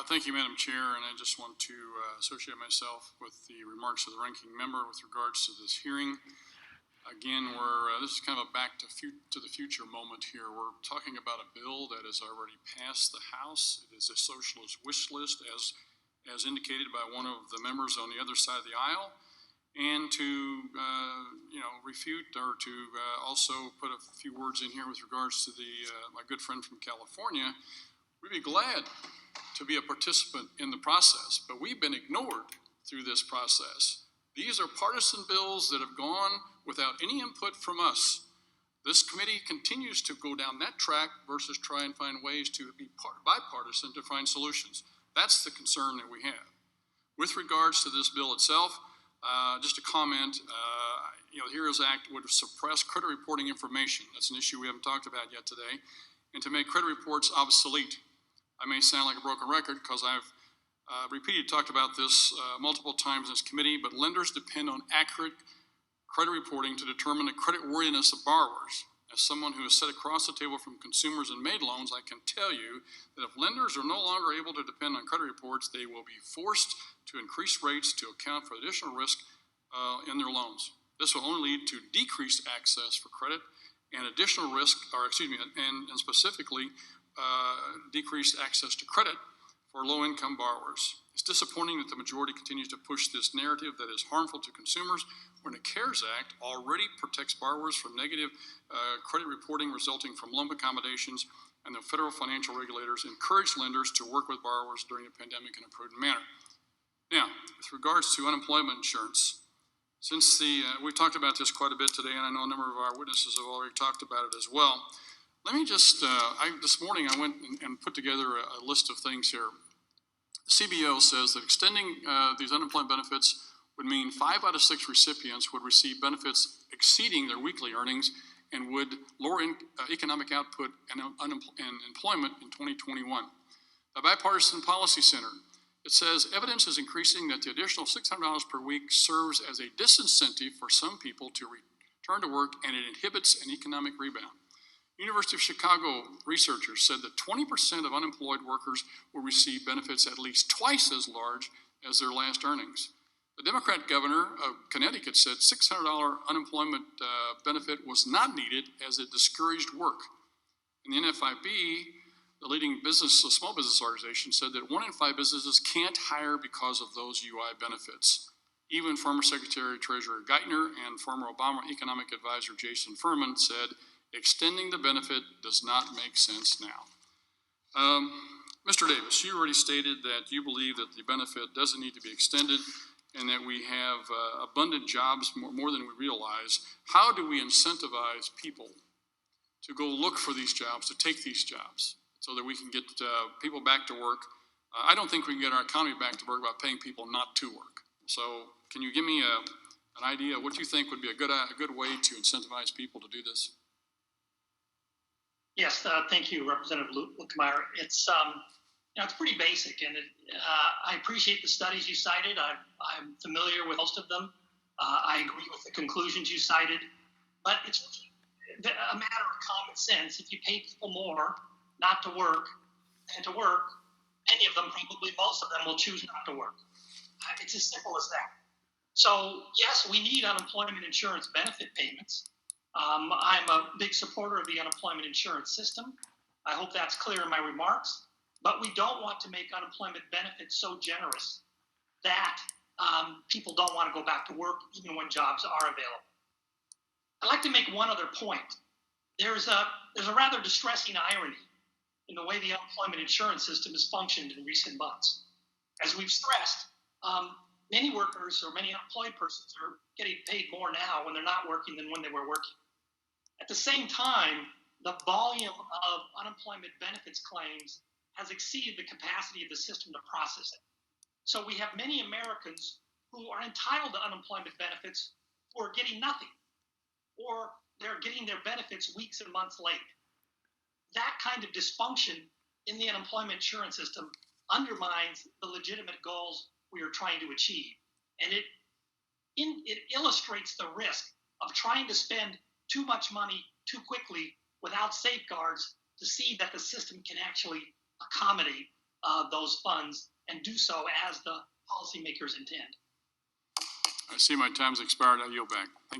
Thank you, Madam Chair, and I just want to associate myself with the remarks of the ranking member with regards to this hearing. Again, this is kind of a back to the future moment here. We're talking about a bill that has already passed the House. It is a socialist wish list, as indicated by one of the members on the other side of the aisle. And to refute or to also put a few words in here with regards to my good friend from California, we'd be glad to be a participant in the process, but we've been ignored through this process. These are partisan bills that have gone without any input from us. This committee continues to go down that track versus try and find ways to be bipartisan to find solutions. That's the concern that we have. With regards to this bill itself, just a comment, the HEROES Act would suppress credit reporting information. That's an issue we haven't talked about yet today, and to make credit reports obsolete. I may sound like a broken record because I've repeatedly talked about this multiple times in this committee, but lenders depend on accurate credit reporting to determine the credit worthiness of borrowers. As someone who has sat across the table from consumers and made loans, I can tell you that if lenders are no longer able to depend on credit reports, they will be forced to increase rates to account for additional risk in their loans. This will only lead to decreased access for credit and additional risk, and specifically decreased access to credit for low-income borrowers. It's disappointing that the majority continues to push this narrative that is harmful to consumers when the CARES Act already protects borrowers from negative credit reporting resulting from loan accommodations, and the federal financial regulators encourage lenders to work with borrowers during the pandemic in a prudent manner. Now, with regards to unemployment insurance, since we've talked about this quite a bit today, and I know a number of our witnesses have already talked about it as well. Let me just, this morning I went and put together a list of things here. The CBO says that extending these unemployment benefits would mean 5 out of 6 recipients would receive benefits exceeding their weekly earnings and would lower economic output and employment in 2021. The Bipartisan Policy Center, it says evidence is increasing that the additional $600 per week serves as a disincentive for some people to return to work, and it inhibits an economic rebound. University of Chicago researchers said that 20% of unemployed workers will receive benefits at least twice as large as their last earnings. The Democrat governor of Connecticut said $600 unemployment benefit was not needed as it discouraged work. And the NFIB, the leading small business organization, said that 1 in 5 businesses can't hire because of those UI benefits. Even former Secretary Treasurer Geithner and former Obama economic advisor Jason Furman said extending the benefit does not make sense now. Mr. Davis, you already stated that you believe that the benefit doesn't need to be extended and that we have abundant jobs, more than we realize. How do we incentivize people to go look for these jobs, to take these jobs, so that we can get people back to work? I don't think we can get our economy back to work by paying people not to work. So can you give me an idea of what you think would be a good way to incentivize people to do this? Yes, thank you, Representative Luetkemeyer. It's pretty basic, and I appreciate the studies you cited. I'm familiar with most of them. I agree with the conclusions you cited, but it's a matter of common sense. If you pay people more not to work than to work, many of them, probably most of them, will choose not to work. It's as simple as that. So, yes, we need unemployment insurance benefit payments. I'm a big supporter of the unemployment insurance system. I hope that's clear in my remarks. But we don't want to make unemployment benefits so generous that people don't want to go back to work even when jobs are available. I'd like to make one other point. There's a rather distressing irony in the way the unemployment insurance system has functioned in recent months. As we've stressed, many workers or many unemployed persons are getting paid more now when they're not working than when they were working. At the same time, the volume of unemployment benefits claims has exceeded the capacity of the system to process it. So we have many Americans who are entitled to unemployment benefits who are getting nothing, or they're getting their benefits weeks and months late. That kind of dysfunction in the unemployment insurance system undermines the legitimate goals we are trying to achieve. And it illustrates the risk of trying to spend too much money too quickly without safeguards to see that the system can actually accommodate those funds and do so as the policymakers intend. I see my time's expired. I yield back. Thank